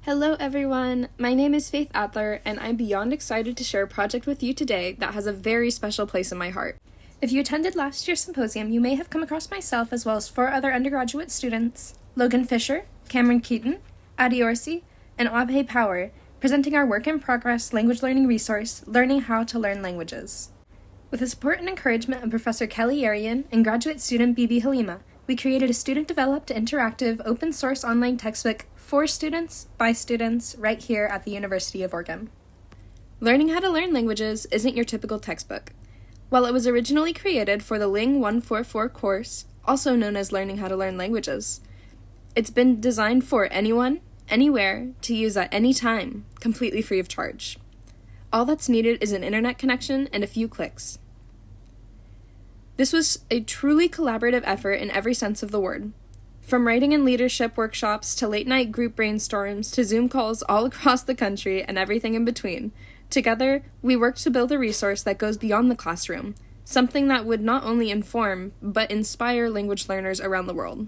Hello everyone, my name is Faith Adler, and I'm beyond excited to share a project with you today that has a very special place in my heart. If you attended last year's symposium, you may have come across myself as well as 4 other undergraduate students, Logan Fisher, Cameron Keaton, Addie Orsi, and Abhay Power, presenting our work-in-progress language learning resource, Learning How to Learn Languages. With the support and encouragement of Professor Kelly Arian and graduate student Bibi Halima, we created a student-developed, interactive, open-source online textbook for students, by students, right here at the University of Oregon. Learning How to Learn Languages isn't your typical textbook. While it was originally created for the Ling 144 course, also known as Learning How to Learn Languages, it's been designed for anyone, anywhere, to use at any time, completely free of charge. All that's needed is an internet connection and a few clicks. This was a truly collaborative effort in every sense of the word. From writing and leadership workshops to late-night group brainstorms to Zoom calls all across the country and everything in between, together, we worked to build a resource that goes beyond the classroom, something that would not only inform, but inspire language learners around the world.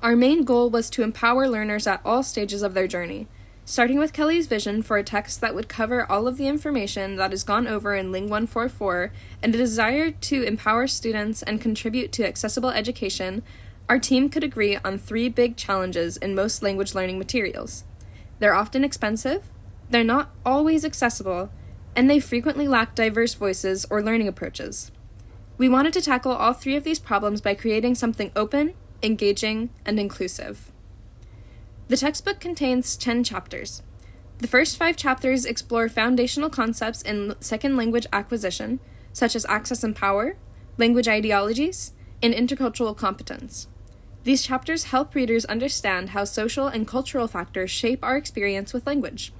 Our main goal was to empower learners at all stages of their journey, starting with Kelly's vision for a text that would cover all of the information that is gone over in Ling 144 and a desire to empower students and contribute to accessible education. Our team could agree on 3 big challenges in most language learning materials. They're often expensive, they're not always accessible, and they frequently lack diverse voices or learning approaches. We wanted to tackle all 3 of these problems by creating something open, engaging, and inclusive. The textbook contains 10 chapters. The first 5 chapters explore foundational concepts in second language acquisition, such as access and power, language ideologies, and intercultural competence. These chapters help readers understand how social and cultural factors shape our experience with language.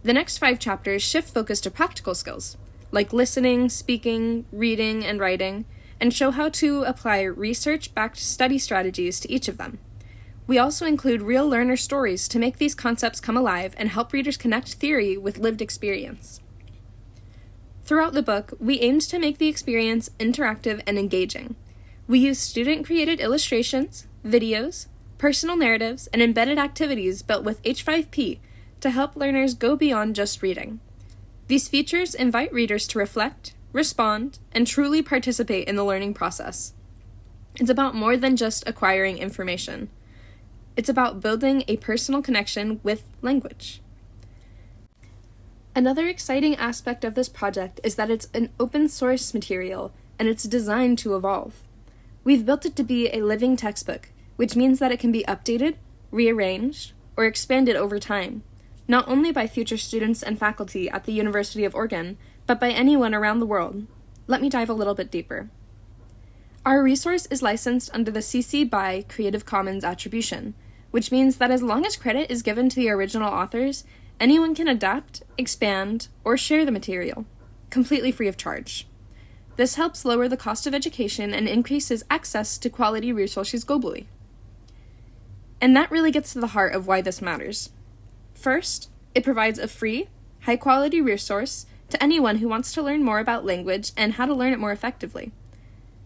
The next 5 chapters shift focus to practical skills, like listening, speaking, reading, and writing, and show how to apply research-backed study strategies to each of them. We also include real learner stories to make these concepts come alive and help readers connect theory with lived experience. Throughout the book, we aimed to make the experience interactive and engaging. We used student-created illustrations, videos, personal narratives, and embedded activities built with H5P to help learners go beyond just reading. These features invite readers to reflect, respond, and truly participate in the learning process. It's about more than just acquiring information. It's about building a personal connection with language. Another exciting aspect of this project is that it's an open source material and it's designed to evolve. We've built it to be a living textbook, which means that it can be updated, rearranged, or expanded over time, not only by future students and faculty at the University of Oregon, but by anyone around the world. Let me dive a little bit deeper. Our resource is licensed under the CC BY Creative Commons attribution, which means that as long as credit is given to the original authors, anyone can adapt, expand, or share the material, completely free of charge. This helps lower the cost of education and increases access to quality resources globally. And that really gets to the heart of why this matters. First, it provides a free, high-quality resource to anyone who wants to learn more about language and how to learn it more effectively.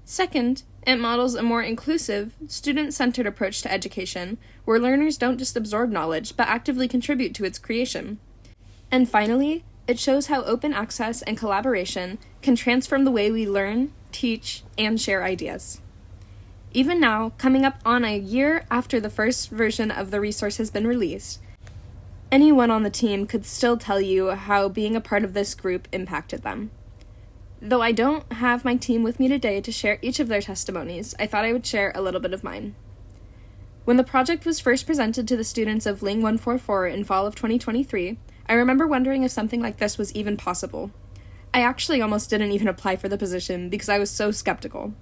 Second, it models a more inclusive, student-centered approach to education, where learners don't just absorb knowledge, but actively contribute to its creation. And finally, it shows how open access and collaboration can transform the way we learn, teach, and share ideas. Even now, coming up on a year after the first version of the resource has been released, anyone on the team could still tell you how being a part of this group impacted them. Though I don't have my team with me today to share each of their testimonies, I thought I would share a little bit of mine. When the project was first presented to the students of Ling 144 in fall of 2023, I remember wondering if something like this was even possible. I actually almost didn't even apply for the position because I was so skeptical.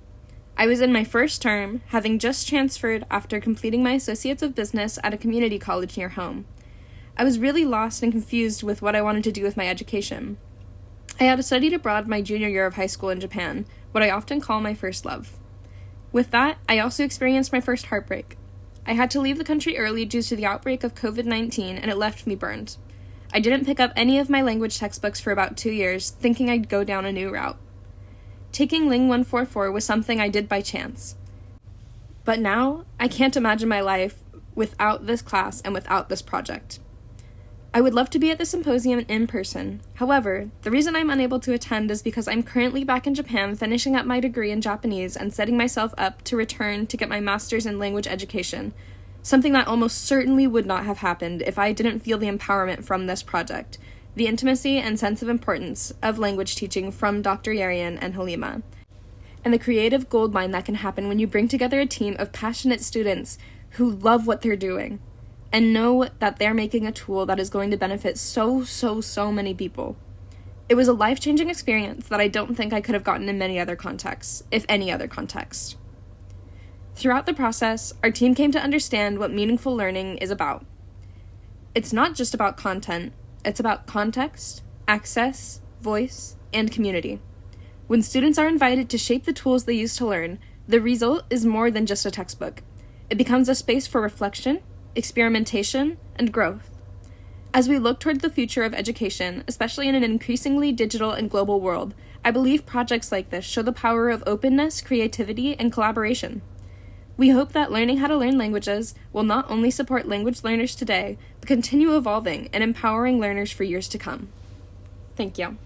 I was in my first term, having just transferred after completing my Associates of Business at a community college near home. I was really lost and confused with what I wanted to do with my education. I had studied abroad my junior year of high school in Japan, what I often call my first love. With that, I also experienced my first heartbreak. I had to leave the country early due to the outbreak of COVID-19, and it left me burned. I didn't pick up any of my language textbooks for about 2 years, thinking I'd go down a new route. Taking Ling 144 was something I did by chance. But now, I can't imagine my life without this class and without this project. I would love to be at the symposium in person. However, the reason I'm unable to attend is because I'm currently back in Japan finishing up my degree in Japanese and setting myself up to return to get my master's in language education, something that almost certainly would not have happened if I didn't feel the empowerment from this project, the intimacy and sense of importance of language teaching from Dr. Yarian and Halima, and the creative goldmine that can happen when you bring together a team of passionate students who love what they're doing and know that they're making a tool that is going to benefit so many people. It was a life-changing experience that I don't think I could have gotten in many other contexts, if any other context. Throughout the process, our team came to understand what meaningful learning is about. It's not just about content, it's about context, access, voice, and community. When students are invited to shape the tools they use to learn, the result is more than just a textbook. It becomes a space for reflection, experimentation, and growth. As we look toward the future of education, especially in an increasingly digital and global world, I believe projects like this show the power of openness, creativity, and collaboration. We hope that learning how to learn languages will not only support language learners today, but continue evolving and empowering learners for years to come. Thank you.